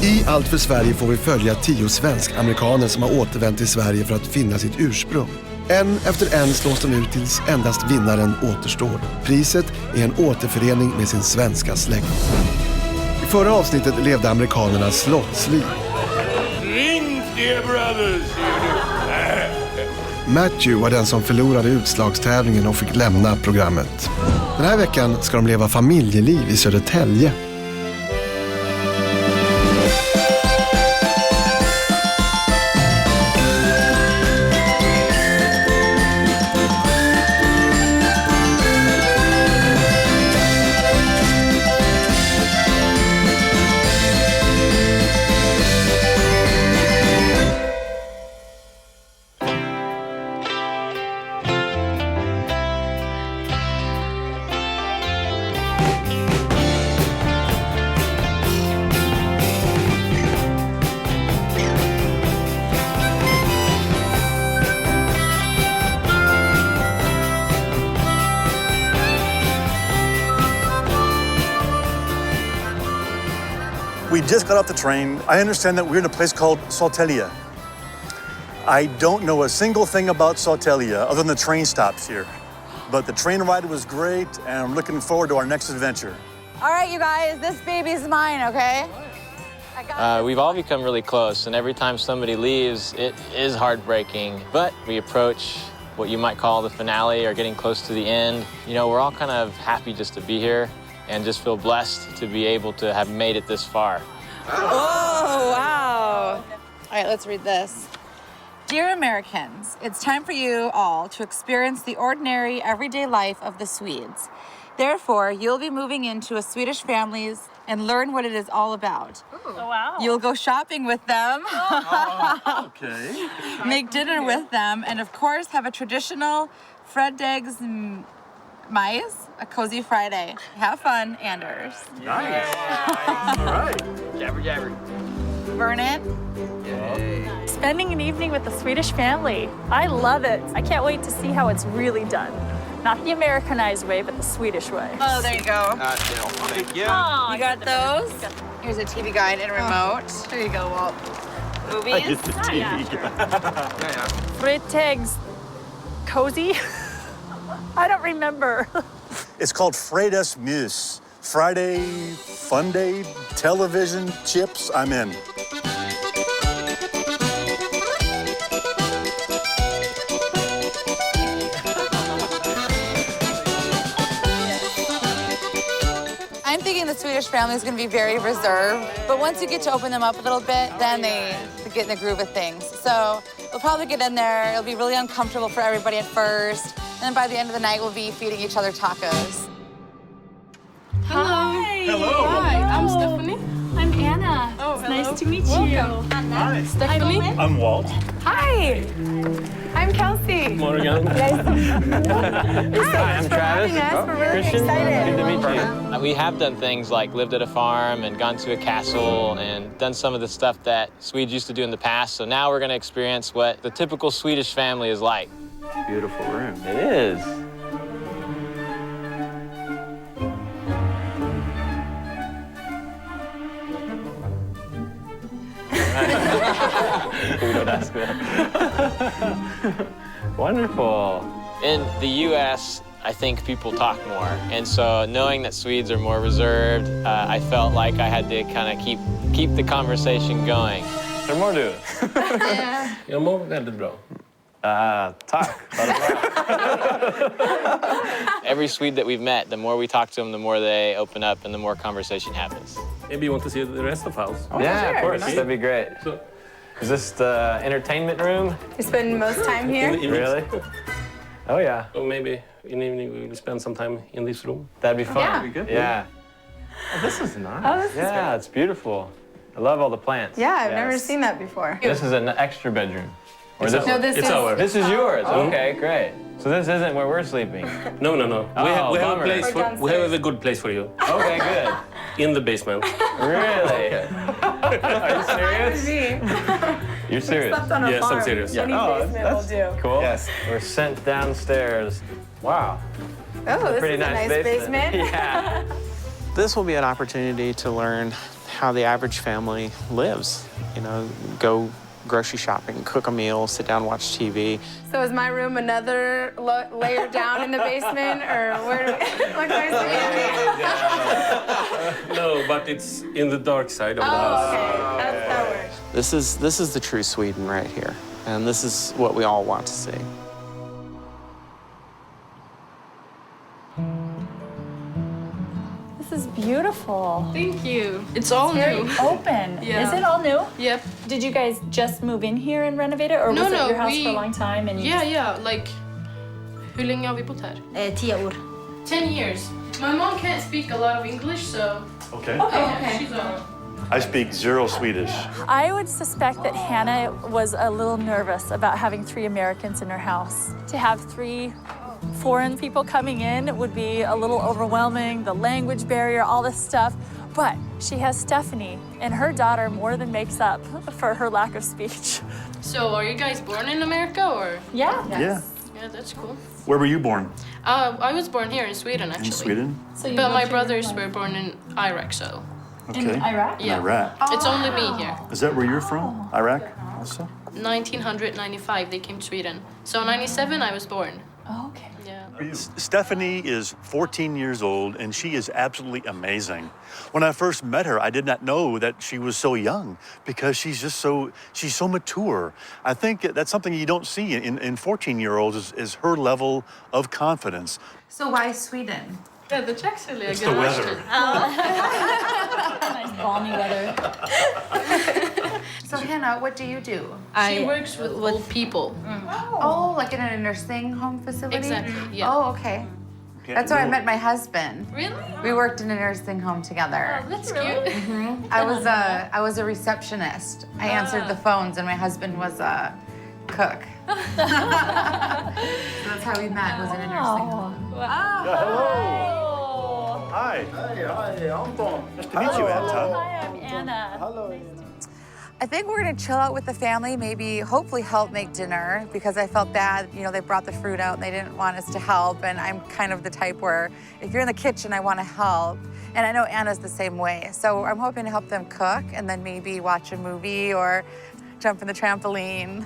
I Allt för Sverige får vi följa 10 svensk-amerikaner som har återvänt till Sverige för att finna sitt ursprung. En efter en slås de ut tills endast vinnaren återstår. Priset är en återförening med sin svenska släkt. I förra avsnittet levde amerikanerna slottsliv. Drink, dear brothers! Matthew var den som förlorade utslagstävlingen och fick lämna programmet. Den här veckan ska de leva familjeliv i Södertälje. We just got off the train. I understand that we're in a place called Södertälje. I don't know a single thing about Södertälje other than the train stops here. But the train ride was great, and I'm looking forward to our next adventure. All right, you guys, this baby's mine, okay? We've all become really close, and every time somebody leaves, it is heartbreaking. But we approach what you might call the finale or getting close to the end. You know, we're all kind of happy just to be here and just feel blessed to be able to have made it this far. Oh, wow. All right, let's read this. Dear Americans, it's time for you all to experience the ordinary, everyday life of the Swedes. Therefore, you'll be moving into a Swedish families and learn what it is all about. Oh, wow. You'll go shopping with them, Okay. make dinner with them, and of course have a traditional fredags mais, a cozy Friday. Have fun, Anders. Nice. All right. Jabber, jabber. Vernon? Spending an evening with the Swedish family. I love it. I can't wait to see how it's really done. Not the Americanized way, but the Swedish way. Oh, there you go. Thank you. Oh, You got those? Here's a TV guide and a remote. There you go, Walt. Movies? Fredags cozy? I don't remember. It's called Fredagsmys. Friday, fun day, television, chips, I'm in. I'm thinking the Swedish family is going to be very reserved, but once you get to open them up a little bit, then they get in the groove of things. So we'll probably get in there. It'll be really uncomfortable for everybody at first, and then by the end of the night, we'll be feeding each other tacos. Hi. Hello. Hi, I'm Stephanie. I'm Anna. Oh, it's hello. nice to meet Welcome. you. Hi. Stephanie. I'm Walt. Hi. I'm Kelsey. Morgan. Hi, I'm Travis. We're really Christian. excited. Good to meet you. We have done things like lived at a farm and gone to a castle and done some of the stuff that Swedes used to do in the past. So now we're going to experience what the typical Swedish family is like. Beautiful room. It is. We don't ask that. Wonderful. In the U.S., I think people talk more. And so knowing that Swedes are more reserved, I felt like I had to kind of keep the conversation going. Är det more du? Jag mår väldigt bra. Tack. Every Swede that we've met, the more we talk to them, the more they open up and the more conversation happens. Maybe you want to see the rest of the house? Yeah, of course. Okay. That'd be great. So, Is this the entertainment room? You spend most time here? Really? Oh, yeah. So maybe in the evening we will spend some time in this room. That'd be fun. Yeah. That'd be good. Yeah. Oh, this is nice. Oh, this is Yeah, it's beautiful. I love all the plants. Yeah, I've never Yes. seen that before. This is an extra bedroom. Or It's this, No, this It's is... ours. this is yours. Okay, great. So this isn't where we're sleeping. No, no, no. Oh, we have a bummer. place. We're We have downstairs. a good place for you Okay, good. in the basement. Really? Are you serious? You're serious? Slept on a Yes, I'm farm. serious. Any Oh, basement will do. Cool. Yes. We're sent downstairs. Wow. Oh, this Pretty is a nice nice basement. Yeah. This will be an opportunity to learn how the average family lives. You know, go grocery shopping, cook a meal, sit down, watch TV. So is my room another layer down in the basement, or where do we, like where's the No, but it's in the dark side of the house. okay, that works. This is the true Sweden right here, and this is what we all want to see. This is beautiful. Thank you. It's all new. Open. Yeah. Is it all new? Yep. Did you guys just move in here and renovate it, or No, was it no, your house we- for a long time? And you Yeah, like, hur länge har vi bott här? 10 år. 10 years. My mom can't speak a lot of English, so Okay. she's on. I speak zero Swedish. I would suspect that Hannah was a little nervous about having 3 Americans in her house. To have 3 foreign people coming in would be a little overwhelming, the language barrier, all this stuff. But she has Stephanie, and her daughter more than makes up for her lack of speech. So are you guys born in America, or? Yeah. Yeah. Yeah, that's cool. Where were you born? I was born here in Sweden, actually. In Sweden? So you But moved my here brothers when? were born in Iraq, so. Okay. In Iraq? Yeah. Iraq. It's only me here. Is that where you're from? Iraq also? 1995, they came to Sweden. So 97, I was born. Oh, okay. Yeah. Stephanie is 14 years old, and she is absolutely amazing. When I first met her, I did not know that she was so young because she's so mature. I think that's something you don't see in 14-year-olds is her level of confidence. So why Sweden? Yeah, that's actually a It's good the weather. question. Nice balmy weather. So Hannah, what do you do? She works with old people. Oh, like in a nursing home facility? Exactly, yeah. Oh, okay. That's where I met my husband. Really? We worked in a nursing home together. That's cute. I was a receptionist. I answered the phones, and my husband was a cook. So that's how we met. Was in a nursing home. Hi. Hi, Anton. Nice to meet you, Anton. Hi, I'm Anna. I think we're gonna chill out with the family, maybe hopefully help make dinner, because I felt bad, you know, they brought the fruit out and they didn't want us to help, and I'm kind of the type where if you're in the kitchen, I wanna help. And I know Anna's the same way. So I'm hoping to help them cook and then maybe watch a movie or jump in the trampoline.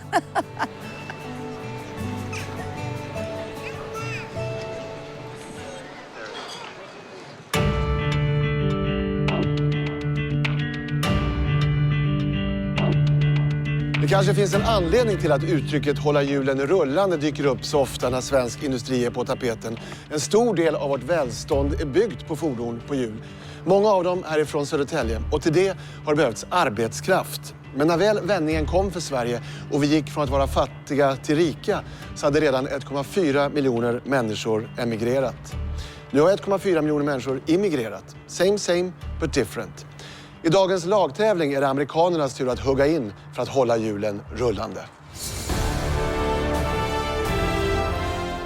Det kanske finns en anledning till att uttrycket hålla hjulen rullande dyker upp så ofta när svensk industri är på tapeten. En stor del av vårt välstånd är byggt på fordon på hjul. Många av dem är ifrån Södertälje och till det har det behövts arbetskraft. Men när väl vändningen kom för Sverige och vi gick från att vara fattiga till rika så hade redan 1,4 miljoner människor emigrerat. Nu har 1,4 miljoner människor immigrerat. Same but different. I dagens lagtävling är det amerikanernas tur att hugga in för att hålla hjulen rullande.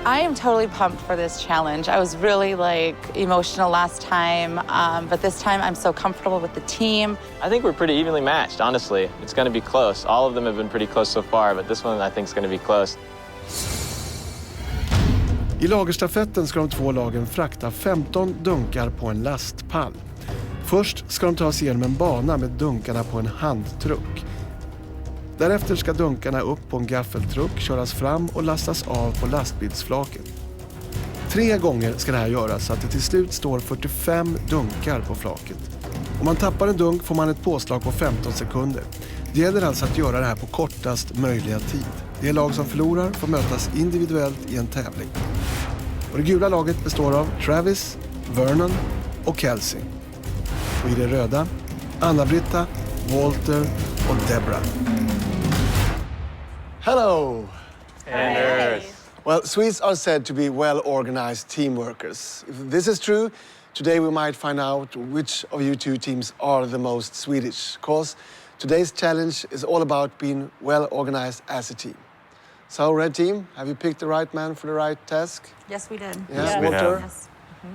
I am totally pumped for this challenge. I was really emotional last time, but this time I'm so comfortable with the team. I think we're pretty evenly matched, honestly. It's going to be close. All of them have been pretty close so far, but this one I think is going to be close. I lagerstafetten ska de 2 lagen frakta 15 dunkar på en lastpall. Först ska de ta sig igenom en bana med dunkarna på en handtruck. Därefter ska dunkarna upp på en gaffeltruck, köras fram och lastas av på lastbilsflaket. 3 gånger ska det här göras så att det till slut står 45 dunkar på flaket. Om man tappar en dunk får man ett påslag på 15 sekunder. Det gäller alltså att göra det här på kortast möjliga tid. Det lag som förlorar får mötas individuellt i en tävling. Och det gula laget består av Travis, Vernon och Kelsey. Och i det röda, Anna-Britta, Walter och Deborah. Hello! Anders. Well, Swedes are said to be well-organized team workers. If this is true, today we might find out which of you 2 teams are the most Swedish. Because today's challenge is all about being well-organized as a team. So, red team, have you picked the right man for the right task? Yes, we did. Yes, we Walter? Yes.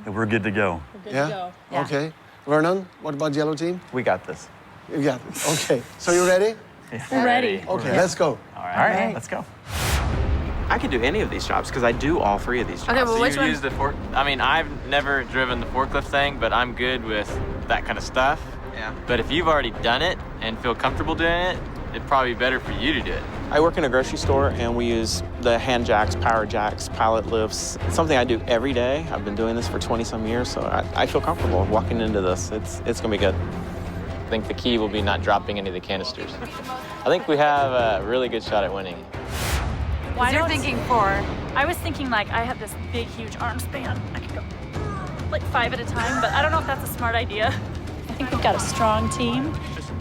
We're good to go. Yeah? Yeah. Okay. Vernon, what about yellow team? We got this. You got it. Okay. So you ready? We're ready. Okay, let's go. All right, let's go. I could do any of these jobs because I do all 3 of these jobs. Okay, well, So which you one? use the fork? I mean, I've never driven the forklift thing, but I'm good with that kind of stuff. Yeah. But if you've already done it and feel comfortable doing it, it'd probably be better for you to do it. I work in a grocery store, and we use the hand jacks, power jacks, pallet lifts. It's something I do every day. I've been doing this for 20-some years, so I feel comfortable walking into this. It's going to be good. I think the key will be not dropping any of the canisters. I think we have a really good shot at winning. Why You're don't- thinking 4. I was thinking like I have this big, huge arm span. I could go like 5 at a time, but I don't know if that's a smart idea. I think we've got a strong team.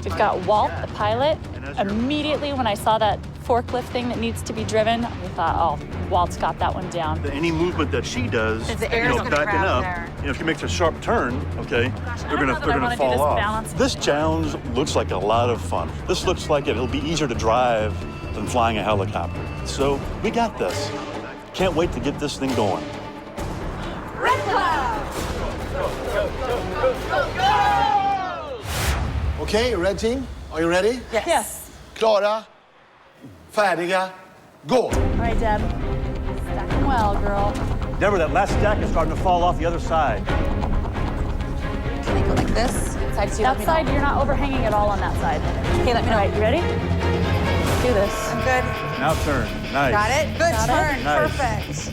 We've got Walt, the pilot. Immediately when I saw that forklift thing that needs to be driven, we thought, oh, Walt's got that one down. Any movement that she does, The air's gonna backing grab up, there. if she makes a sharp turn, okay, they're don't know gonna that I wanna do fall this off. balance. This challenge looks like a lot of fun. This looks like it'll be easier to drive than flying a helicopter. So we got this. Can't wait to get this thing going. Okej, red team, are you ready? Yes. Klara, färdiga, gå! All right, Deb. Stack them well, girl. Deborah, that last stack is starting to fall off the other side. Can they go like this? Side to you, let That me side, know. you're not overhanging at all on that side. Okay, let me know. All right, you ready? Let's do this. I'm good. Now turn. Nice. Got it? Good Got it? turn. Nice. Perfect.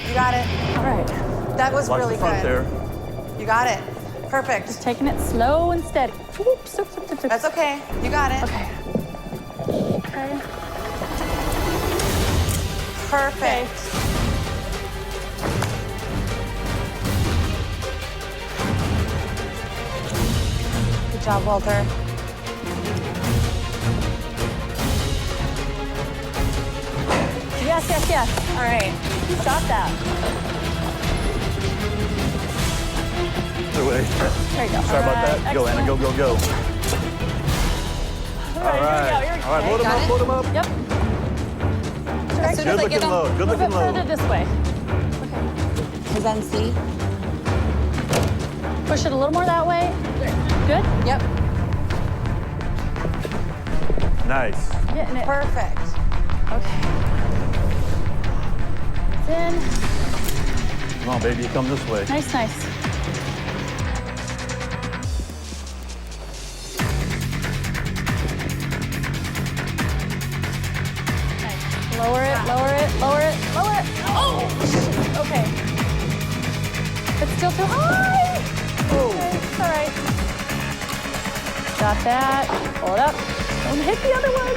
You got it. All right. That was Watch really the front good. there. You got it. Perfect. Taking it slow and steady. Whoops. That's okay. You got it. Okay. Okay. Perfect. Good job, Walter. Yes. All right. You got that. Other way. There you go. Sorry about that. Go, Anna. Go, go, go. All right. Here we go. All right, load them Got up, it? load them up. Yep. As soon as I Good get looking them, load. Good A little looking bit further load. this way. because then see. Push it a little more that way. Good. Yep. Nice. Getting it. Perfect. Okay. It's in. Come on, baby. You come this way. Nice. Lower it. Oh! Okay. It's still too high. Okay, it's all right. Got that. Pull it up. Don't hit the other one.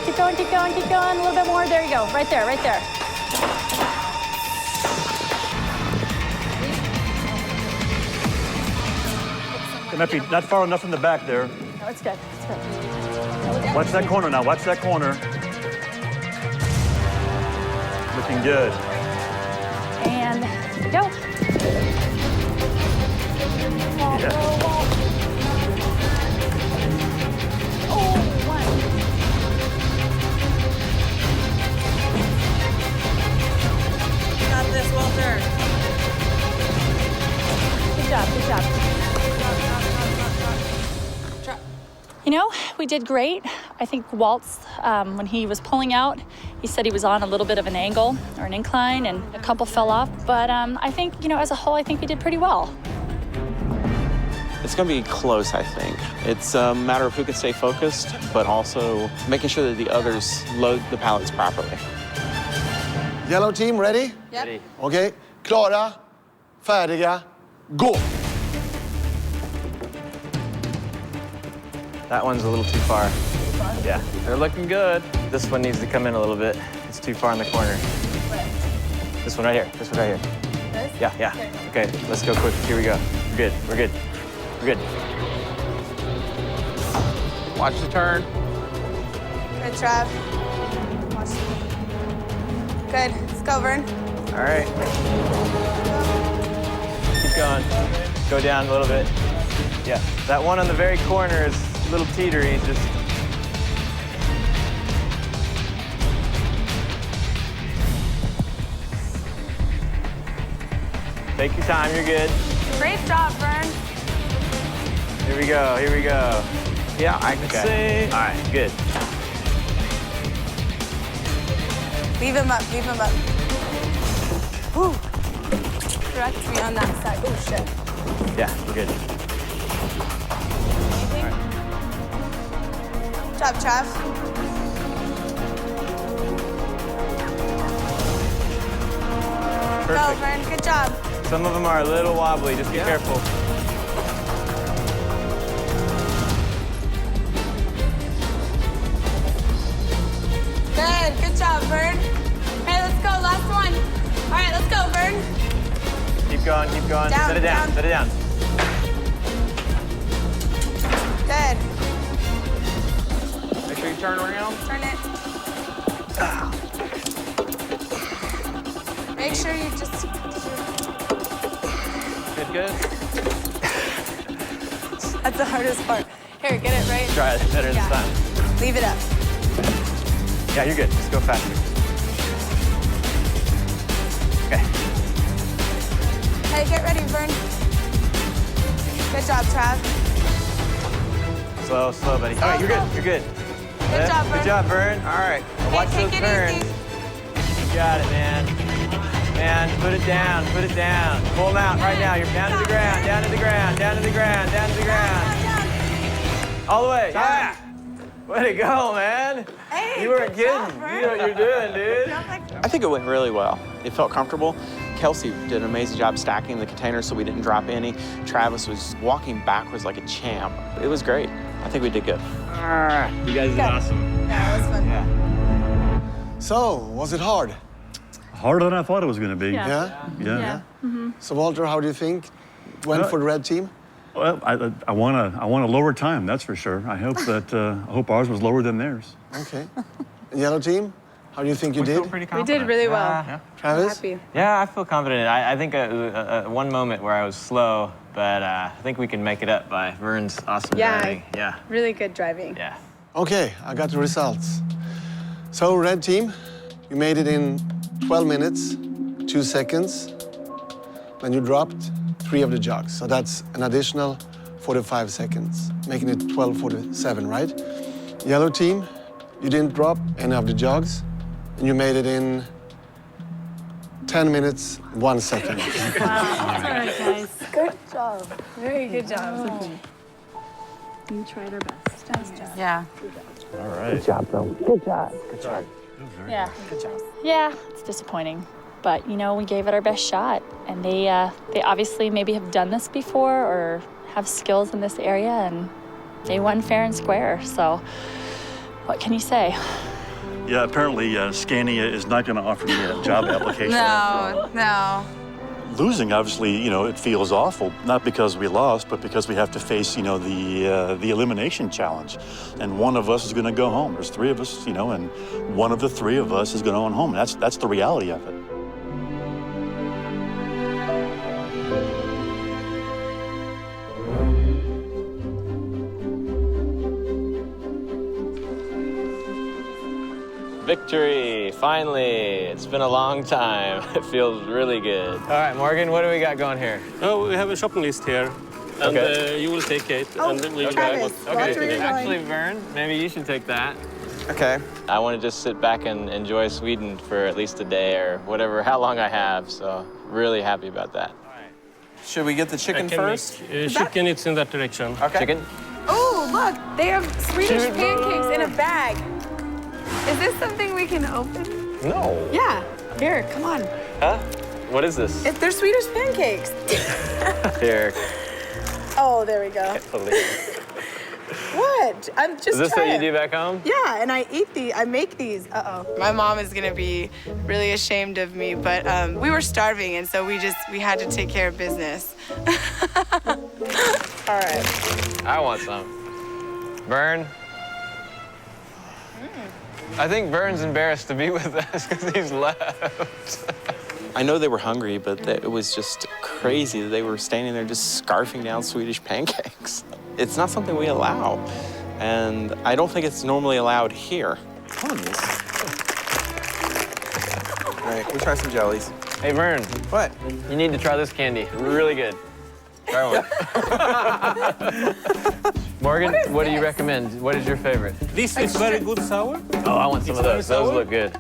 Keep going. A little bit more. There you go. Right there. It might be not far enough in the back there. No, it's good. Watch that corner now. Watch that corner. Looking good. And go. Wall. Oh, one. You got this, Walter. Good job. You know, we did great. I think Walt's, when he was pulling out, he said he was on a little bit of an angle or an incline and a couple fell off. But I think, as a whole, I think we did pretty well. It's going to be close, I think. It's a matter of who can stay focused, but also making sure that the others load the pallets properly. Yellow team, ready? Yep. Ready? Okej, klara, färdiga, gå! That one's a little too far. Yeah, they're looking good. This one needs to come in a little bit. It's too far in the corner. This one right here. This? Yeah. Okay, let's go quick. Here we go. We're good. Watch the turn. Good, Trav. Watch. Good. Let's go, Vern. All right. Keep going. Go down a little bit. Yeah, that one on the very corner is a little teetery. Just take your time. You're good. Great job, Vern. Here we go. Yeah, I can see. All right, good. Leave him up. Woo. direct me on that side. Oh, shit. Yeah, we're good. Good job, Trav. Go, Vern. Good job. Some of them are a little wobbly. Just be careful. Good. Good job, Vern. Hey, let's go. Last one. All right, let's go, Vern. Keep going, keep going. Down, Set it down, down. set it down. Good. Make sure you turn around. Turn it. Make sure you just... Good, good. That's the hardest part. Here, get it right. Try it better this time. Leave it up. Yeah, you're good. Just go faster. Okay. Hey, get ready, Vern. Good job, Trav. Slow, slow, buddy. All right, you're good. You're good. Good job, Vern. Good job, Vern. All right. Watch take those it turns. easy. You got it, man. Man, put it down. Put it down. Pull them out right now. You're down to the ground. Down to the ground. Down to the ground. Down to the ground. All the way. Yeah. Way to go, man. Hey, You weren't good job, kidding. Vern. You know what you're doing, dude. I think it went really well. It felt comfortable. Kelsey did an amazing job stacking the containers so we didn't drop any. Travis was walking backwards like a champ. It was great. I think we did good. You guys did awesome. Yeah, it was fun. Yeah. So, was it hard? Harder than I thought it was going to be. Yeah? Yeah. So, Walter, how do you think it went for the red team? Well, I want a lower time, that's for sure. I hope that I hope ours was lower than theirs. Okay. And yellow team, how do you think you did? Pretty We confident. did really well. Yeah. Travis? Happy. Yeah, I feel confident. I think one moment where I was slow, but I think we can make it up by Vern's awesome driving. Yeah. Really good driving. Yeah. Okay, I got the results. So, red team, you made it in 12 minutes, 2 seconds. Then you dropped 3 of the jugs. So that's an additional 45 seconds, making it 12:47, right? Yellow team, you didn't drop any of the jugs, and you made it in 10 minutes, 1 second. Wow, that's all right, guys. Good job. Very good job. We tried our best. Nice job. Yeah. All right. Yeah. Good job. Yeah, it's disappointing. But, you know, we gave it our best shot. And they obviously maybe have done this before or have skills in this area, and they won fair and square. So what can you say? Yeah, apparently Scania is not going to offer me a job application. No. Losing, obviously, it feels awful, not because we lost, but because we have to face, the elimination challenge. And one of us is going to go home. There's 3 of us, and one of the 3 of us is going to go home. That's the reality of it. Victory, finally. It's been a long time. It feels really good. All right, Morgan, what do we got going here? Oh, we have a shopping list here. And Okay. you will take it. and then we will Travis, go. watch where you're Actually, going. Vern, maybe you should take that. Okay. I want to just sit back and enjoy Sweden for at least a day or whatever, how long I have. So really happy about that. Should we get the chicken I can first? make, chicken, it's in that direction. Okay. Chicken? Oh, look, they have Swedish pancakes in a bag. Is this something we can open? No. Yeah. Here, come on. Huh? What is this? They're Swedish pancakes. Here. Oh, there we go. What? I'm just Is this trying. what you do back home? Yeah, and I make these. Uh-oh. My mom is gonna be really ashamed of me, but we were starving, and so we had to take care of business. All right. I want some. Vern? I think Vern's embarrassed to be with us because he's left. I know they were hungry, but it was just crazy that they were standing there just scarfing down Swedish pancakes. It's not something we allow, and I don't think it's normally allowed here. Tons. All right, we'll try some jellies. Hey, Vern, What? you need to try this candy. Really good. Try one. Morgan, what do you recommend? What is your favorite? This is very good sour. Oh, I want some of those. Those look good.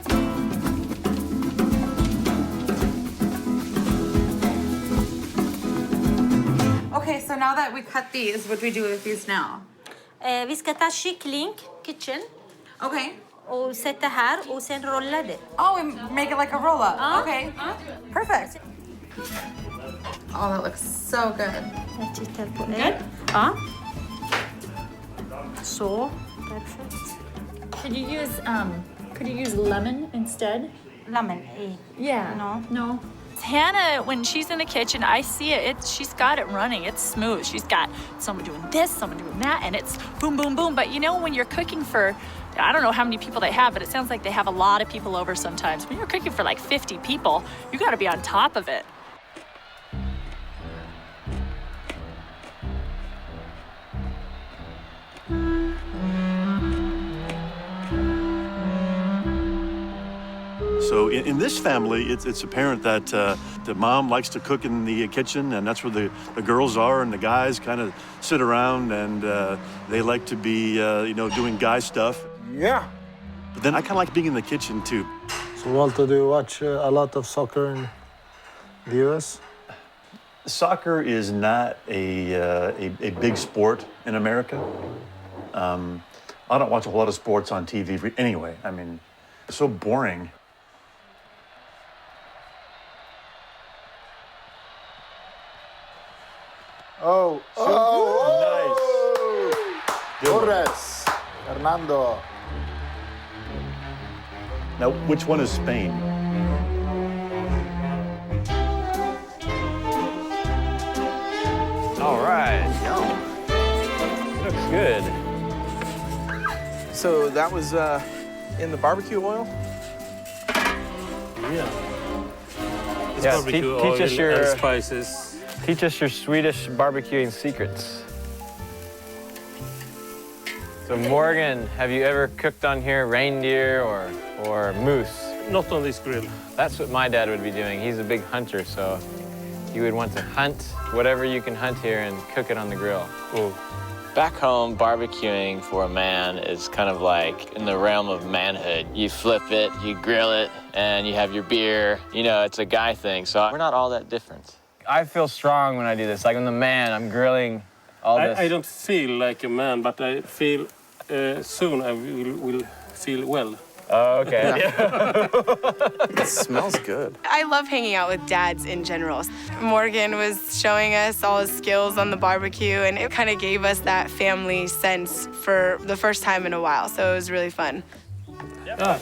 that we cut these, what do we do with these now? Vi ska ta kyckling, kitchen, Okay. och sätta här och sen rulla det. Oh, we make it like a roll-up. Okay. Perfect. Oh, that looks so good. Jag tittar på det. Ja. Så, perfekt. Could you use lemon instead? Lemon. Yeah. No. Hannah, when she's in the kitchen, I see it. She's got it running. It's smooth. She's got someone doing this, someone doing that, and it's boom, boom, boom. But you know, when you're cooking for, I don't know how many people they have, but it sounds like they have a lot of people over sometimes. When you're cooking for like 50 people, you got to be on top of it. So in this family, it's apparent that the mom likes to cook in the kitchen, and that's where the girls are, and the guys kind of sit around, and they like to be, doing guy stuff. Yeah. But then I kind of like being in the kitchen, too. So, Walter, do you watch a lot of soccer in the U.S.? Soccer is not a big sport in America. I don't watch a whole lot of sports on TV anyway. I mean, it's so boring. Oh, Nice. Good one. Torres, Fernando. Now, which one is Spain? All right. Looks good. So that was in the barbecue oil? Yeah. It's Yeah, barbecue teach oil us your- and spices. Teach us your Swedish barbecuing secrets. So Morgan, have you ever cooked on here reindeer or moose? Not on this grill. That's what my dad would be doing. He's a big hunter, so he would want to hunt whatever you can hunt here and cook it on the grill. Back home, barbecuing for a man is kind of like in the realm of manhood. You flip it, you grill it, and you have your beer. You know, it's a guy thing, so we're not all that different. I feel strong when I do this. Like I'm the man, I'm grilling all this. I don't feel like a man, but I feel soon I will feel well. Oh, okay. It smells good. I love hanging out with dads in general. Morgan was showing us all his skills on the barbecue, and it kind of gave us that family sense for the first time in a while, so it was really fun.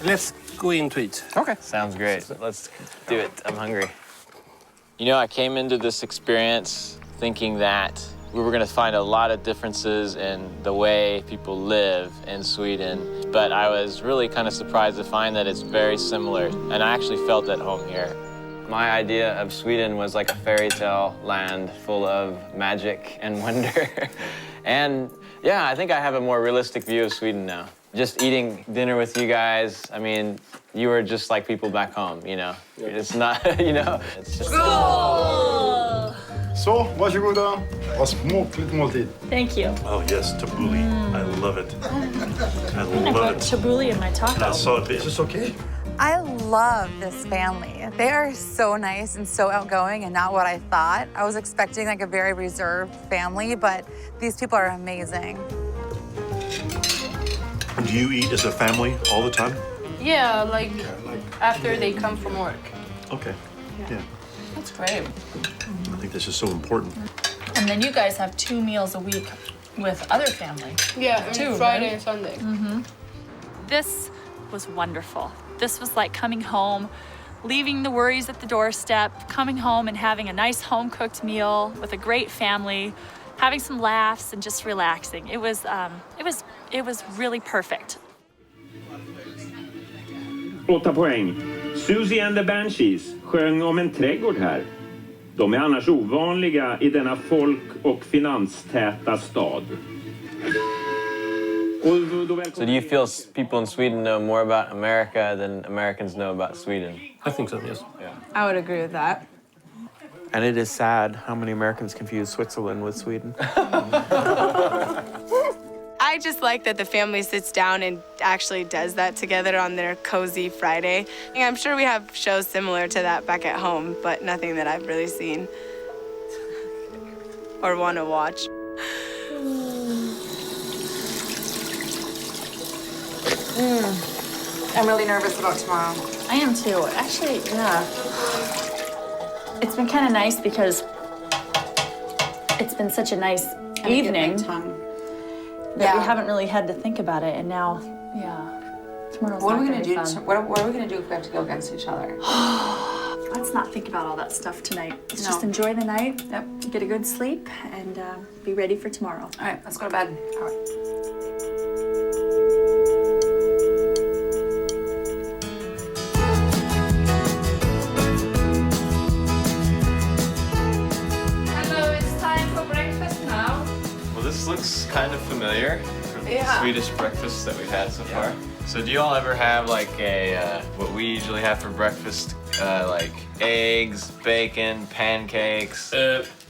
Let's go into it. Okay. Sounds great. Let's do it. I'm hungry. You know, I came into this experience thinking that we were going to find a lot of differences in the way people live in Sweden, but I was really kind of surprised to find that it's very similar, and I actually felt at home here. My idea of Sweden was like a fairy tale land full of magic and wonder. And yeah, I think I have a more realistic view of Sweden now. Just eating dinner with you guys, I mean, you were just like people back home, you know? It's not, you know, it's just... Så, varsågoda. Vad smakligt måltid. Thank you. Oh, yes, tabbouleh. I love it. I I love put it. tabbouleh in my taco. I saw it. Is this okay? I love this family. They are so nice and so outgoing and not what I thought. I was expecting like a very reserved family, but these people are amazing. Do you eat as a family all the time? Yeah, like after they come from work. Okay. Yeah. That's great. I think this is so important. And then you guys have 2 meals a week with other family. Yeah, Too, Friday right? and Sunday. This was wonderful. This was like coming home, leaving the worries at the doorstep, coming home and having a nice home-cooked meal with a great family, having some laughs and just relaxing. It was really perfect. 8 poäng. Susie and the Banshees sjöng om en trädgård här. De är annars ovanliga i denna folk- och finanstäta stad. So do you feel people in Sweden know more about America than Americans know about Sweden? I think so, yes. I would agree with that. And it is sad how many Americans confuse Switzerland with Sweden. I just like that the family sits down and actually does that together on their cozy Friday. I'm sure we have shows similar to that back at home, but nothing that I've really seen or want to watch. I'm really nervous about tomorrow. I am too. Actually, yeah. It's been kind of nice because it's been such a nice evening that we haven't really had to think about it, and now, tomorrow's What are we not gonna do? be fun. What are we gonna do if we have to go against each other? Let's not think about all that stuff tonight. Let's just enjoy the night, get a good sleep, and be ready for tomorrow. All right, let's go to bed. All right. Hello, it's time for breakfast now. Well, this looks kind of familiar from the Swedish breakfasts that we've had so far. So do you all ever have like a, what we usually have for breakfast, like eggs, bacon, pancakes,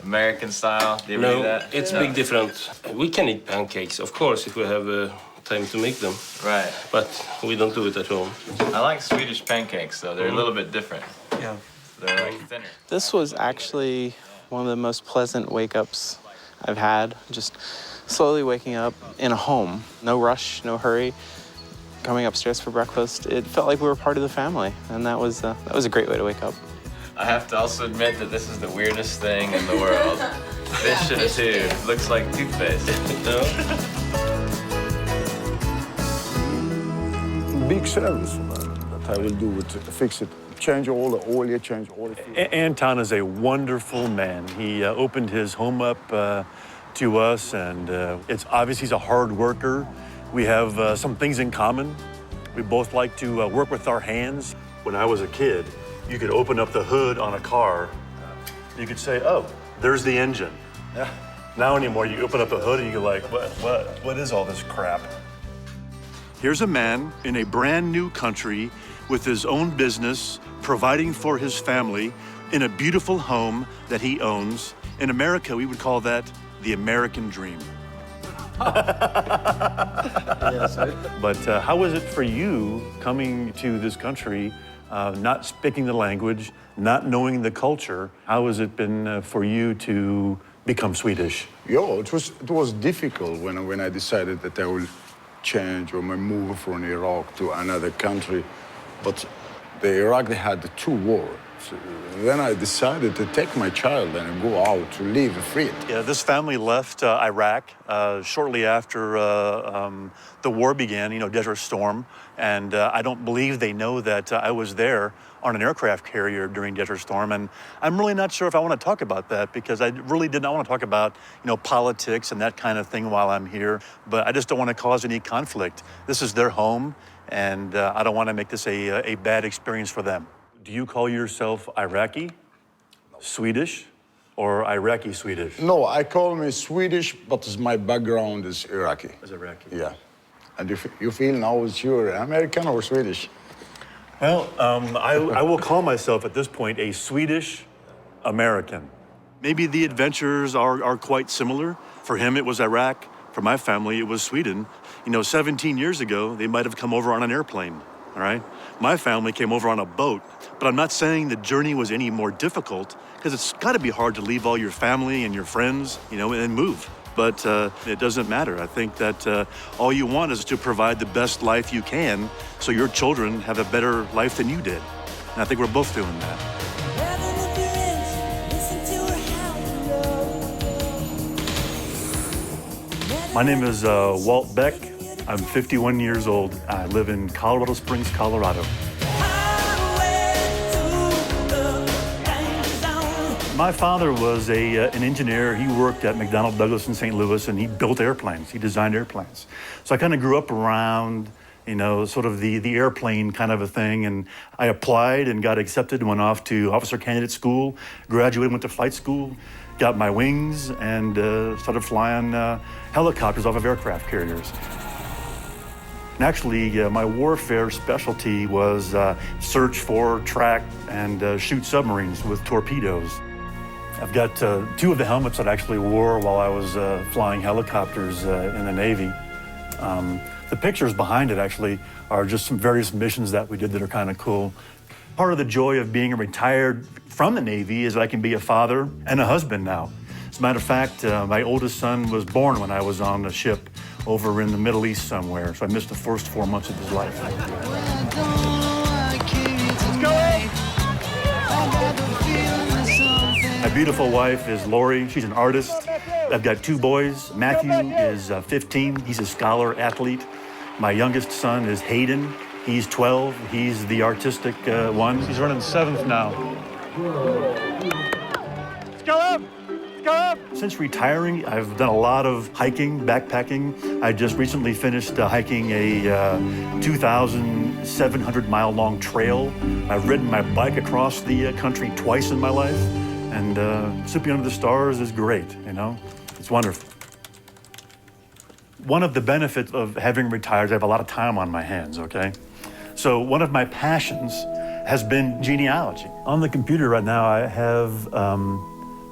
American style? Do you ever do that? It's big difference. We can eat pancakes, of course, if we have time to make them. Right. But we don't do it at home. I like Swedish pancakes, though. They're a little bit different. Yeah. They're like thinner. This was actually one of the most pleasant wake-ups I've had. Just slowly waking up in a home. No rush, no hurry. Coming upstairs for breakfast, it felt like we were part of the family, and that was a great way to wake up. I have to also admit that this is the weirdest thing in the world. Fish in a tube. Looks like toothpaste. Big service that I will do to fix it. Change all the oil, change all the... Anton is a wonderful man. He opened his home up to us, and it's obvious he's a hard worker. We have some things in common. We both like to work with our hands. When I was a kid, you could open up the hood on a car. You could say, oh, there's the engine. Yeah. Now anymore, you open up the hood and you're like, what is all this crap? Here's a man in a brand new country with his own business, providing for his family in a beautiful home that he owns. In America, we would call that the American dream. Yes, But how is it for you coming to this country, not speaking the language, not knowing the culture? How has it been for you to become Swedish? Yeah, it was difficult when I decided that I will change or move from Iraq to another country. But the Iraq, they had 2 wars. So then I decided to take my child and go out to live free. Yeah, this family left Iraq shortly after the war began, Desert Storm. And I don't believe they know that I was there on an aircraft carrier during Desert Storm. And I'm really not sure if I want to talk about that, because I really did not want to talk about, politics and that kind of thing while I'm here. But I just don't want to cause any conflict. This is their home, and I don't want to make this a bad experience for them. Do you call yourself Iraqi, Swedish, or Iraqi Swedish? No, I call me Swedish, but my background is Iraqi. Is Iraqi? Yeah. And you feel now is you're American or Swedish? Well, I will call myself at this point a Swedish American. Maybe the adventures are quite similar. For him, it was Iraq. For my family, it was Sweden. 17 years ago, they might have come over on an airplane, all right? My family came over on a boat, but I'm not saying the journey was any more difficult, because it's got to be hard to leave all your family and your friends, and move. But it doesn't matter. I think that all you want is to provide the best life you can so your children have a better life than you did. And I think we're both doing that. My name is Walt Beck. I'm 51 years old. I live in Colorado Springs, Colorado. My father was an engineer. He worked at McDonnell Douglas in St. Louis, and he built airplanes. He designed airplanes. So I kind of grew up around, sort of the airplane kind of a thing. And I applied and got accepted, went off to officer candidate school, graduated, went to flight school, got my wings, and started flying helicopters off of aircraft carriers. And actually, my warfare specialty was search for, track, and shoot submarines with torpedoes. I've got 2 of the helmets that I actually wore while I was flying helicopters in the Navy. The pictures behind it actually are just some various missions that we did that are kind of cool. Part of the joy of being retired from the Navy is that I can be a father and a husband now. As a matter of fact, my oldest son was born when I was on a ship over in the Middle East somewhere, so I missed the first 4 months of his life. Let's go! My beautiful wife is Lori. She's an artist. I've got 2 boys. Matthew is 15. He's a scholar athlete. My youngest son is Hayden. He's 12. He's the artistic one. He's running 7th now. Let's go up! Let's go up! Since retiring, I've done a lot of hiking, backpacking. I just recently finished hiking a 2,700-mile-long trail. I've ridden my bike across the country twice in my life. And sleeping under the stars is great, you know? It's wonderful. One of the benefits of having retired, I have a lot of time on my hands, okay? So one of my passions has been genealogy. On the computer right now, I have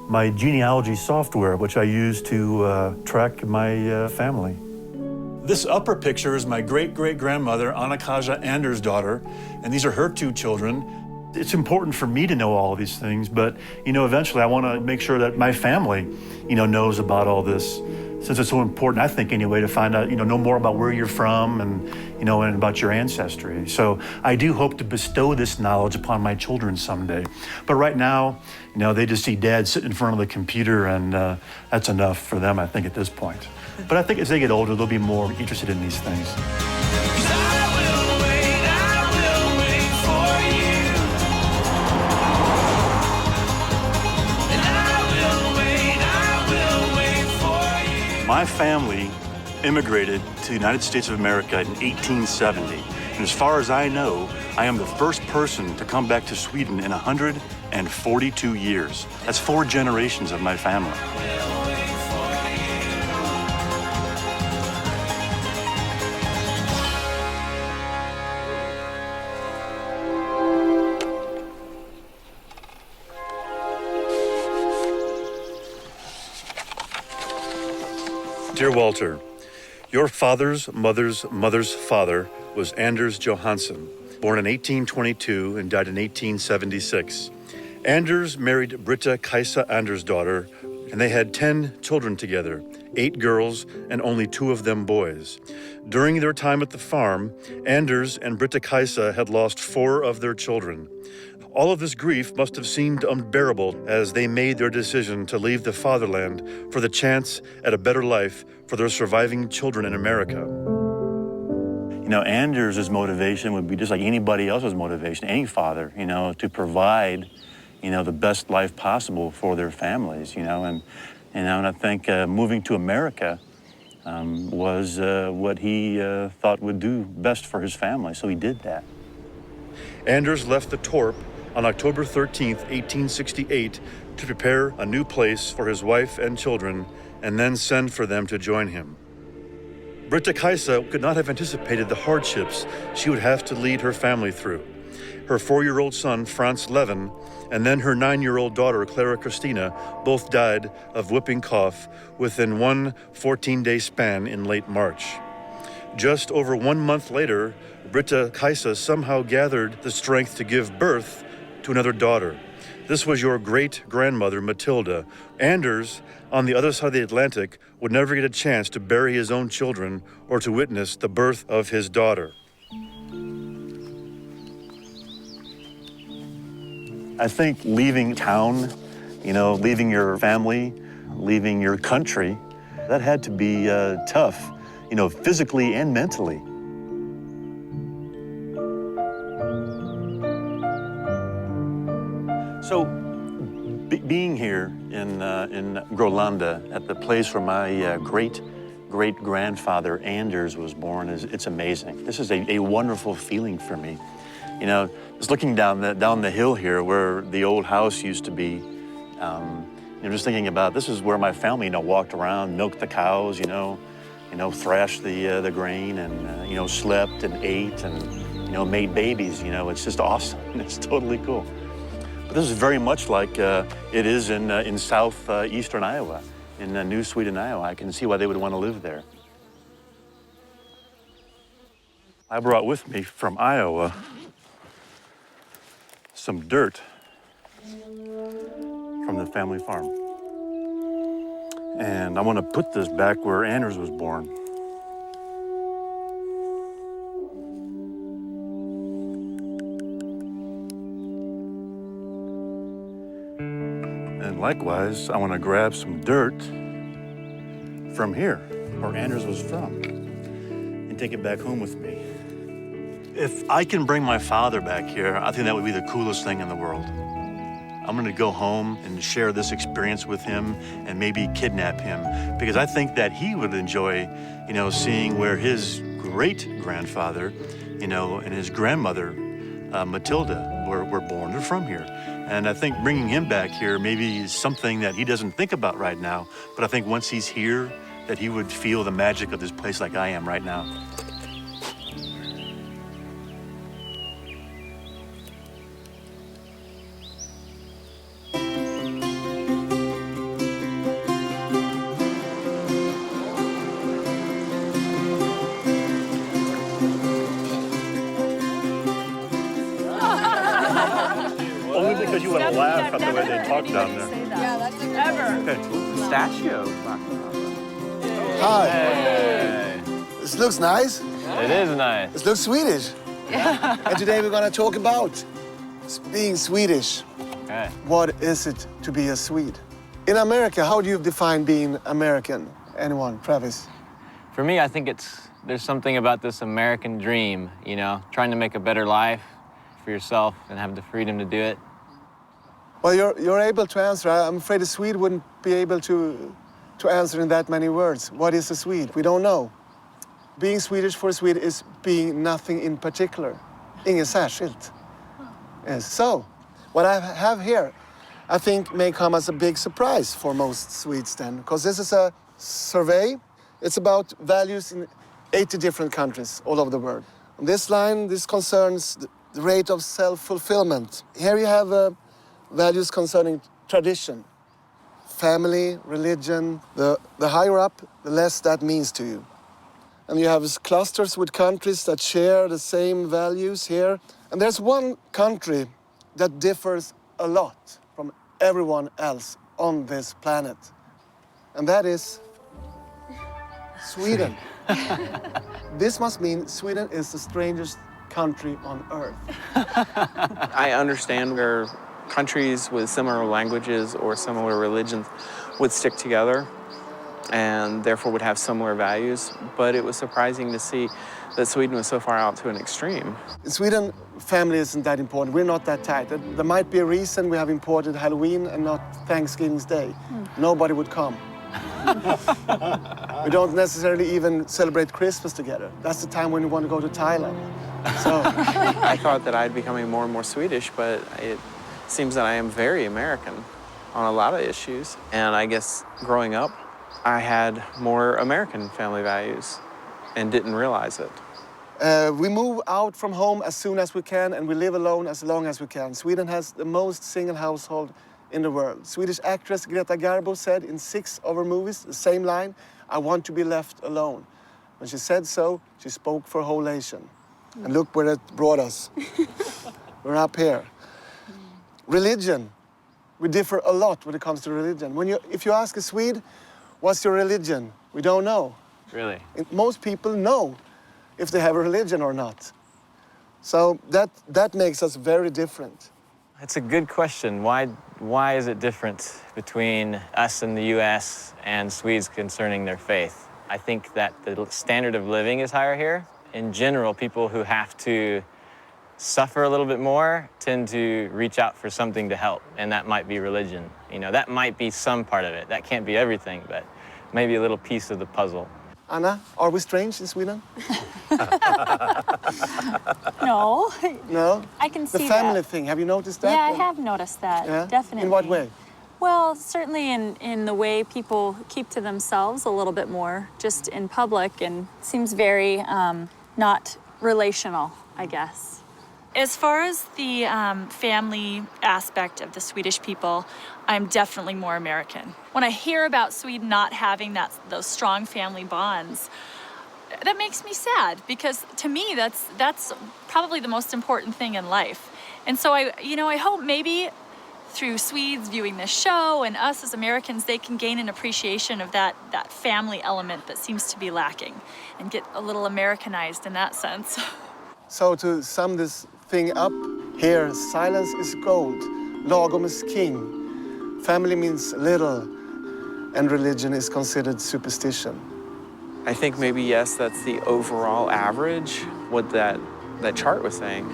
my genealogy software, which I use to track my family. This upper picture is my great-great-grandmother, Anna-Kaja Anders' daughter, and these are her 2 children. It's important for me to know all of these things, but, you know, eventually I want to make sure that my family, you know, knows about all this, since it's so important, I think, anyway, to find out, you know more about where you're from and, you know, and about your ancestry. So I do hope to bestow this knowledge upon my children someday. But right now, you know, they just see Dad sitting in front of the computer, and that's enough for them, I think, at this point. But I think as they get older, they'll be more interested in these things. My family immigrated to the United States of America in 1870. And as far as I know, I am the first person to come back to Sweden in 142 years. That's 4 generations of my family. Dear Walter, your father's mother's father was Anders Johansson, born in 1822 and died in 1876. Anders married Britta Kajsa Anders' daughter, and they had 10 children together, 8 girls and only 2 of them boys. During their time at the farm, Anders and Britta Kajsa had lost 4 of their children. All of this grief must have seemed unbearable as they made their decision to leave the fatherland for the chance at a better life for their surviving children in America. You know, Anders' motivation would be just like anybody else's motivation, any father, you know, to provide, you know, the best life possible for their families, you know, and I think moving to America was what he thought would do best for his family, so he did that. Anders left the Torp on October 13th, 1868, to prepare a new place for his wife and children, and then send for them to join him. Britta Kajsa could not have anticipated the hardships she would have to lead her family through. Her 4-year-old son, Franz Levin, and then her 9-year-old daughter, Clara Christina, both died of whooping cough within one 14-day span in late March. Just over 1 month later, Britta Kajsa somehow gathered the strength to give birth to another daughter. This was your great-grandmother, Matilda. Anders, on the other side of the Atlantic, would never get a chance to bury his own children or to witness the birth of his daughter. I think leaving town, you know, leaving your family, leaving your country, that had to be tough, you know, physically and mentally. So, being here in Grolanda, at the place where my great-great-grandfather Anders was born, it's amazing. This is a wonderful feeling for me. You know, just looking down the hill here where the old house used to be, you know, just thinking about this is where my family, you know, walked around, milked the cows, you know, thrashed the grain, and you know, slept and ate, and you know, made babies. You know, it's just awesome. It's totally cool. But this is very much like it is in southeastern Iowa, in New Sweden, Iowa. I can see why they would want to live there. I brought with me from Iowa some dirt from the family farm. And I want to put this back where Anders was born. And likewise, I want to grab some dirt from here, where Anders was from, and take it back home with me. If I can bring my father back here, I think that would be the coolest thing in the world. I'm gonna go home and share this experience with him and maybe kidnap him, because I think that he would enjoy, seeing where his great-grandfather, and his grandmother, Matilda, were born. They're from here. And I think bringing him back here maybe is something that he doesn't think about right now, but I think once he's here, that he would feel the magic of this place like I am right now. Only because you want to laugh at the way they talk down there. Yeah, that's ever. Okay. Pistachio. Hi. Hey. This looks nice. It is nice. This looks Swedish. And today we're gonna talk about being Swedish. Okay. What is it to be a Swede? In America, how do you define being American? Anyone? Travis? For me, I think there's something about this American dream, trying to make a better life for yourself and have the freedom to do it. Well, you're able to answer. I'm afraid a Swede wouldn't be able to answer in that many words. What is a Swede? We don't know. Being Swedish for a Swede is being nothing in particular. Inget särskilt. Yes. So, what I have here, I think may come as a big surprise for most Swedes then, because this is a survey. It's about values in 80 different countries all over the world. On this line, this concerns the rate of self-fulfillment. Here you have values concerning tradition, family, religion. The higher up, the less that means to you. And you have clusters with countries that share the same values here. And there's one country that differs a lot from everyone else on this planet. And that is Sweden. This must mean Sweden is the strangest country on earth. I understand where countries with similar languages or similar religions would stick together and therefore would have similar values, but it was surprising to see that Sweden was so far out to an extreme. In Sweden, family isn't that important. We're not that tight. There might be a reason we have imported Halloween and not Thanksgiving's Day. Nobody would come. We don't necessarily even celebrate Christmas together. That's the time when you want to go to Thailand. So I thought that I'd becoming more and more Swedish, but it seems that I am very American on a lot of issues. And I guess growing up, I had more American family values and didn't realize it. We move out from home as soon as we can, and we live alone as long as we can. Sweden has the most single household in the world. Swedish actress Greta Garbo said in 6 of her movies, the same line, "I want to be left alone." When she said so, she spoke for a whole nation. And look where it brought us. We're up here. Religion. We differ a lot when it comes to religion. If you ask a Swede, what's your religion? We don't know. Really? Most people know if they have a religion or not. So that makes us very different. It's a good question. Why is it different between us in the U.S. and Swedes concerning their faith? I think that the standard of living is higher here. In general, people who have to suffer a little bit more tend to reach out for something to help, and that might be religion. That might be some part of it. That can't be everything, but maybe a little piece of the puzzle. Anna, are we strange in Sweden? No. No? I can see the family that. thing, have you noticed that? Yeah, I have noticed that, Yeah? definitely. In what way? Well, certainly in the way people keep to themselves a little bit more, just in public, and seems very not relational, I guess. As far as the family aspect of the Swedish people, I'm definitely more American. When I hear about Sweden not having those strong family bonds, that makes me sad, because to me that's probably the most important thing in life. And so I hope maybe through Swedes viewing this show and us as Americans, they can gain an appreciation of that family element that seems to be lacking and get a little Americanized in that sense. So to sum this thing up, here silence is gold, lagom is king, family means little, and religion is considered superstition. I think maybe, yes, that's the overall average, what that chart was saying.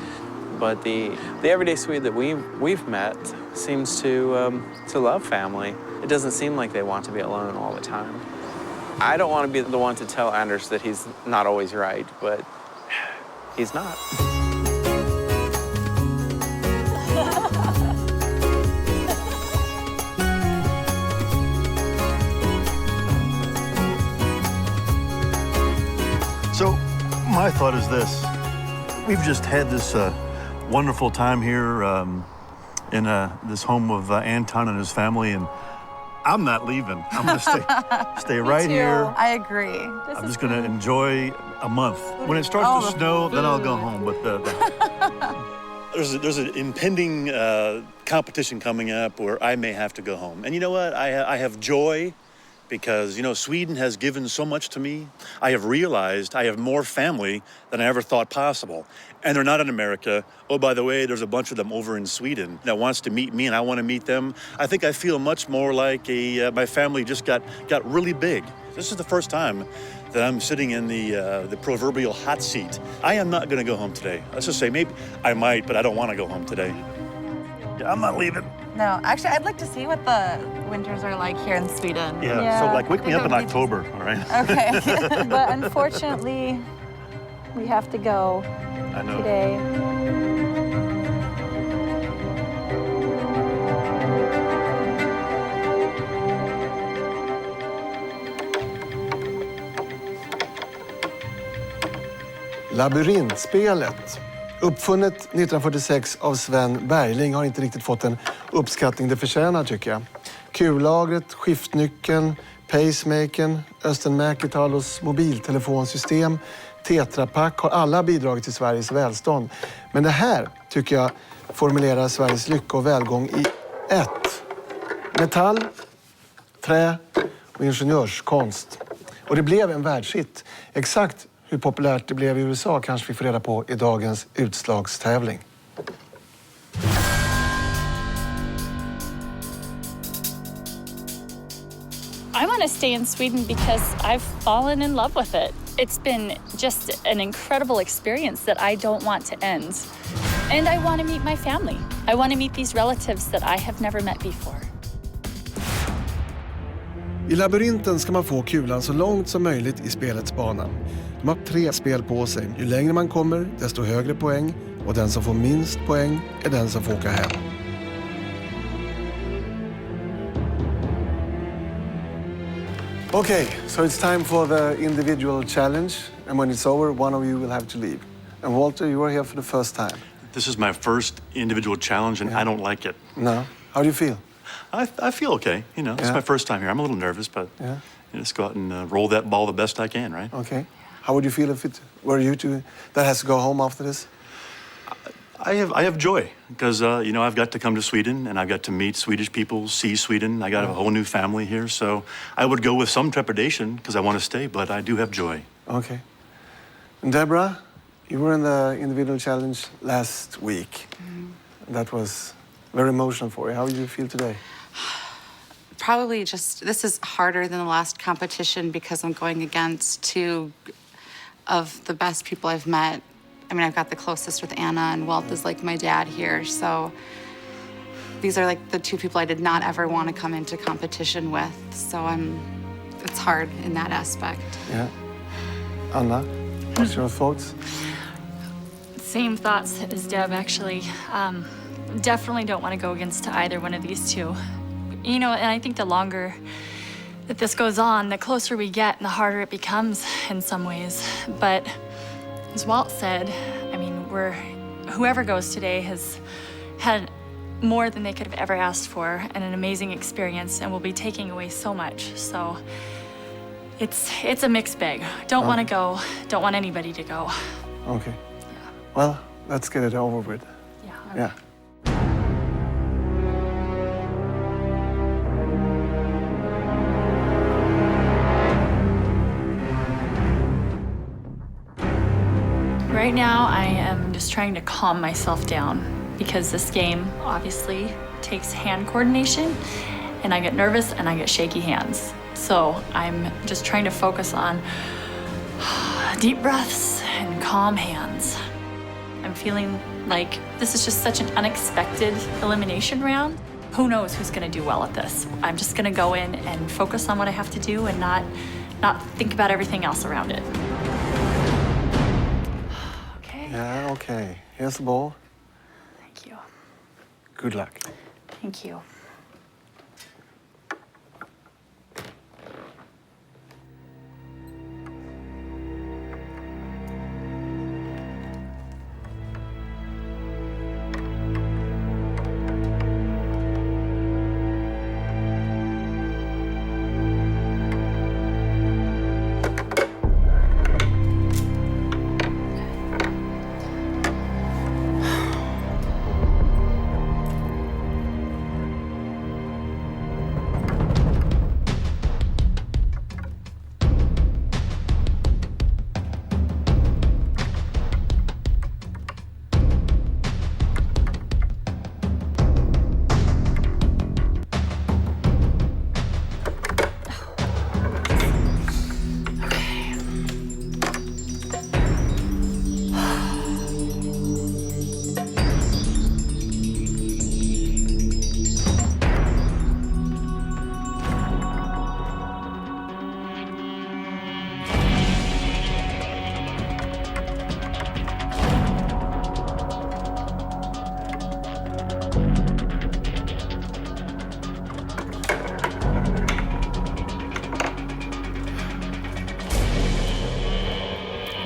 But the everyday Swede that we've met seems to love family. It doesn't seem like they want to be alone all the time. I don't want to be the one to tell Anders that he's not always right, but he's not. So my thought is this. We've just had this wonderful time here in this home of Anton and his family, and I'm not leaving. I'm going to stay right here. I agree. I'm just going to enjoy a month. When it starts to snow, then I'll go home. But there's an impending competition coming up where I may have to go home. And you know what? I have joy because, you know, Sweden has given so much to me. I have realized I have more family than I ever thought possible. And they're not in America. Oh, by the way, there's a bunch of them over in Sweden that wants to meet me and I want to meet them. I think I feel much more like my family just got really big. This is the first time that I'm sitting in the proverbial hot seat. I am not going to go home today. Let's just say maybe I might, but I don't want to go home today. I'm not leaving. No, actually, I'd like to see what the winters are like here in Sweden. Yeah, so like wake me up in October, all right? Okay. But unfortunately, we have to go today. Labyrintspelet, uppfunnet 1946 av Sven Bergling, har inte riktigt fått en uppskattning det förtjänar tycker jag. Kullagret, skiftnyckeln, pacemakern, Östen Mäkitalos mobiltelefonsystem, Tetrapack har alla bidragit till Sveriges välstånd. Men det här tycker jag formulerar Sveriges lycka och välgång i ett. Metall, trä och ingenjörskonst. Och det blev en världshit. Exakt hur populärt det blev i USA kanske vi får reda på i dagens utslagstävling. I want to stay in Sweden because I've fallen in love with it. It's been just an incredible experience that I don't want to end. And I want to meet my family. I want to meet these relatives that I have never met before. I labyrinten ska man få kulan så långt som möjligt i spelets bana. De har 3 spel på sig. Ju längre man kommer, desto högre poäng. Och den som får minst poäng är den som får åka hem. Okay, so it's time for the individual challenge. And when it's over, one of you will have to leave. And Walter, you are here for the first time. This is my first individual challenge, and I don't like it. No? How do you feel? I feel okay. You know, it's my first time here. I'm a little nervous, but just go out and roll that ball the best I can, right? Okay. How would you feel if it were you two that has to go home after this? I have joy because, you know, I've got to come to Sweden and I've got to meet Swedish people, see Sweden. I got a whole new family here. So I would go with some trepidation because I want to stay, but I do have joy. Okay. And Deborah, you were in the individual challenge last week. That was very emotional for you. How do you feel today? Probably just, this is harder than the last competition because I'm going against 2 of the best people I've met. I mean, I've got the closest with Anna, and Walt is like my dad here. So these are like the 2 people I did not ever want to come into competition with. So it's hard in that aspect. Yeah. Anna, what's your thoughts? Same thoughts as Deb, actually. Definitely don't want to go against either one of these 2. You know, and I think the longer that this goes on, the closer we get and the harder it becomes in some ways. But as Walt said, I mean, whoever goes today has had more than they could have ever asked for and an amazing experience and will be taking away so much. So it's a mixed bag. Don't want to go, don't want anybody to go. Okay. Well, let's get it over with. Yeah. Right now, I am just trying to calm myself down because this game obviously takes hand coordination, and I get nervous and I get shaky hands. So I'm just trying to focus on deep breaths and calm hands. I'm feeling like this is just such an unexpected elimination round. Who knows who's gonna do well at this? I'm just gonna go in and focus on what I have to do and not think about everything else around it. Okay. Yeah, okay. Here's the ball. Thank you. Good luck. Thank you.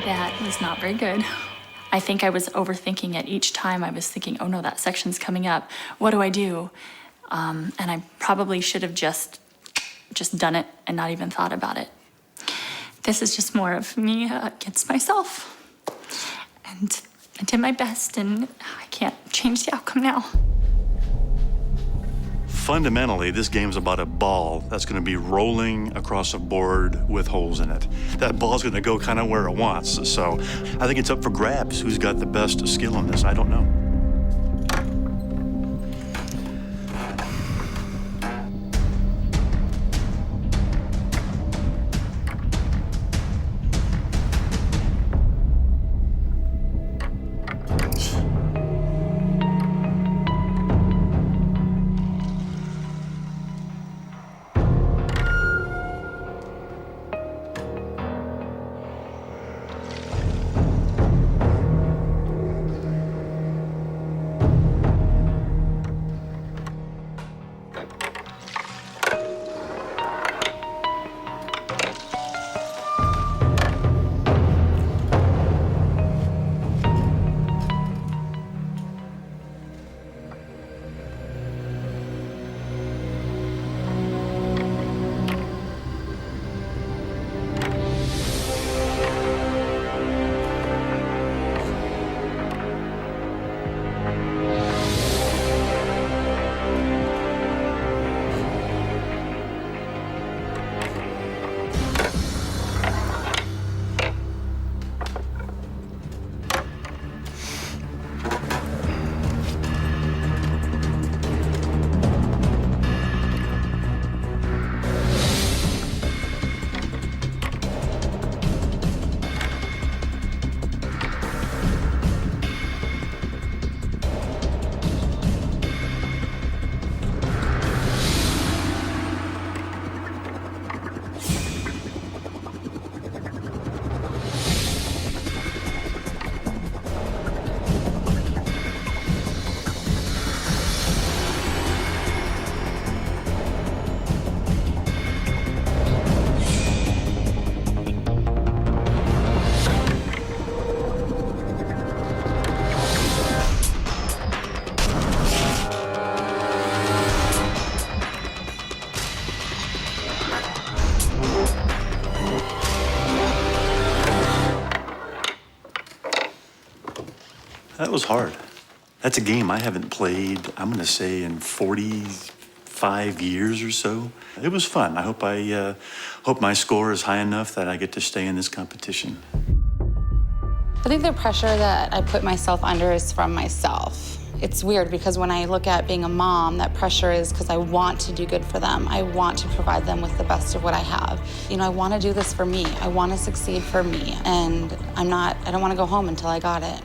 That was not very good. I think I was overthinking it each time. I was thinking, oh no, that section's coming up. What do I do? And I probably should have just done it and not even thought about it. This is just more of me against myself. And I did my best, and I can't change the outcome now. Fundamentally, this game's about a ball that's going to be rolling across a board with holes in it. That ball's going to go kind of where it wants. So I think it's up for grabs. Who's got the best skill in this? I don't know. That was hard. That's a game I haven't played, I'm gonna say, in 45 years or so. It was fun. I hope my score is high enough that I get to stay in this competition. I think the pressure that I put myself under is from myself. It's weird because when I look at being a mom, that pressure is because I want to do good for them. I want to provide them with the best of what I have. You know, I want to do this for me. I want to succeed for me. And I don't want to go home until I got it.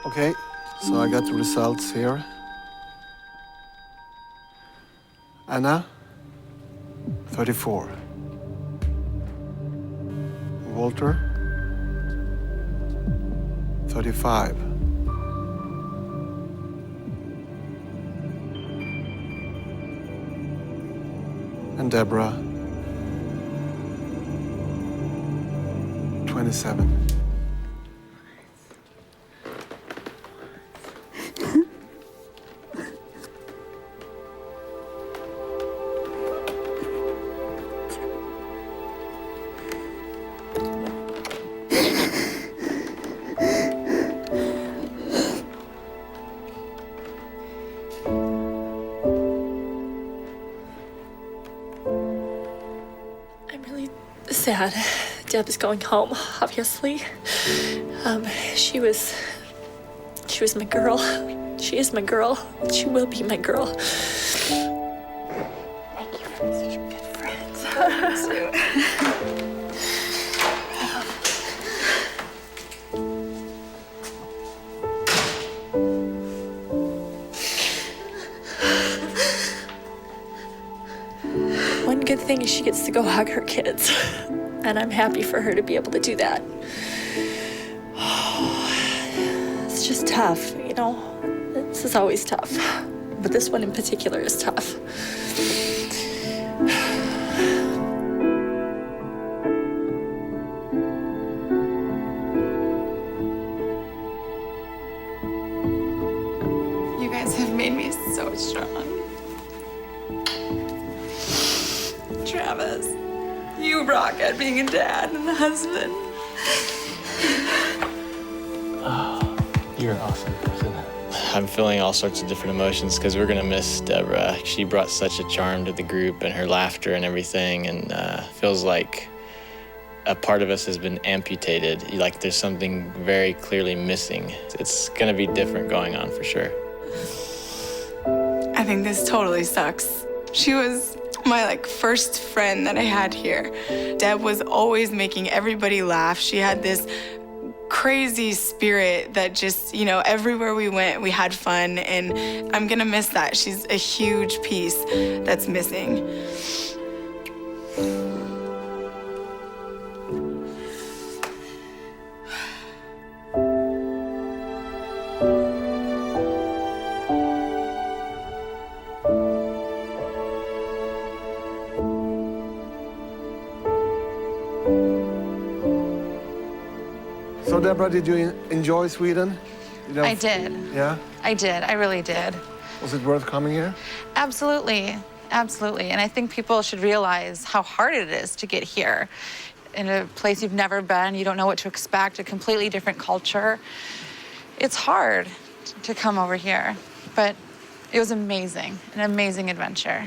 Okay, so I got the results here. Anna, 34. Walter, 35. And Deborah, 27. Sad. Deb is going home, obviously. She was my girl. She is my girl. She will be my girl. Thank you for such a good friend. One good thing is she gets to go hug her kids. And I'm happy for her to be able to do that. It's just tough, you know? This is always tough. But this one in particular is tough. You guys have made me so strong. Travis. You rock at being a dad and a husband. Oh, you're awesome. I'm feeling all sorts of different emotions because we're going to miss Deborah. She brought such a charm to the group and her laughter and everything, and feels like a part of us has been amputated. Like there's something very clearly missing. It's gonna be different going on for sure. I think this totally sucks. She was my first friend that I had here. Deb was always making everybody laugh. She had this crazy spirit that just, everywhere we went, we had fun, and I'm gonna miss that. She's a huge piece that's missing. So, Deborah, did you enjoy Sweden? I did. Yeah? I did. I really did. Was it worth coming here? Absolutely. Absolutely. And I think people should realize how hard it is to get here. In a place you've never been, you don't know what to expect, a completely different culture. It's hard to come over here, but it was amazing, an amazing adventure.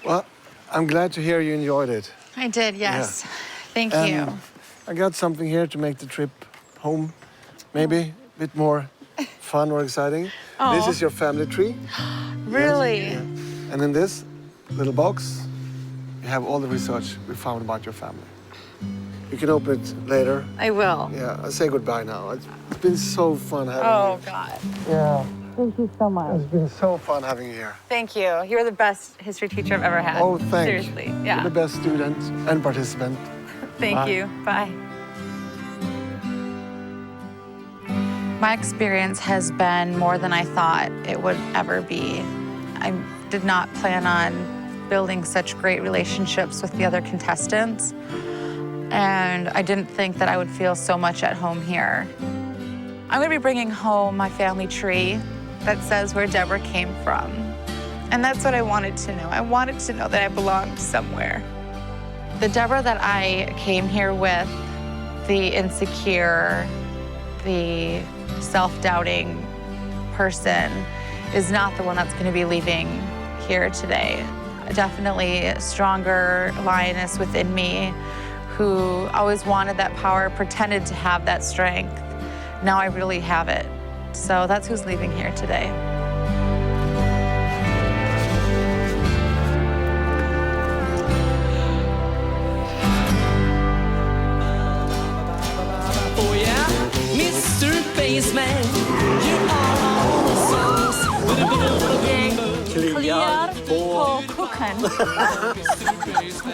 Well, I'm glad to hear you enjoyed it. I did, yes. Yeah. Thank And you. I got something here to make the trip home maybe a bit more fun or exciting. Oh. This is your family tree. Really? Yes. Yeah. And in this little box, you have all the research we found about your family. You can open it later. I will. Yeah, I'll say goodbye now. It's been so fun having Oh, you. God. Yeah. Thank you so much. It's been so fun having you here. Thank you. You're the best history teacher I've ever had. Oh, thanks. Seriously, yeah. You're the best student and participant. Thank Bye. you. Bye. My experience has been more than I thought it would ever be. I did not plan on building such great relationships with the other contestants, and I didn't think that I would feel so much at home here. I'm gonna be bringing home my family tree that says where Deborah came from. And that's what I wanted to know. I wanted to know that I belonged somewhere. The Deborah that I came here with, the insecure, the self-doubting person, is not the one that's going to be leaving here today. Definitely a stronger lioness within me who always wanted that power, pretended to have that strength. Now I really have it. So that's who's leaving here today. Oh yeah, Mr. Bassman, you are all the songs. Clear på kuchen.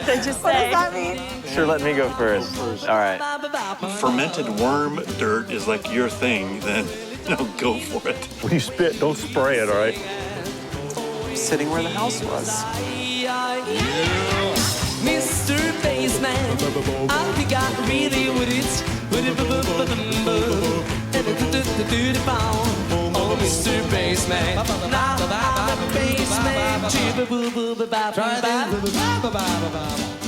Did you say? What does that mean? Sure, let me go first. All right. Fermented worm dirt is like your thing, then go for it. When you spit, don't spray it, all right? Sitting where the house was. Mr. Bassman, I think I really would it. Oh, Mr. Bassman, now I'm a bassman.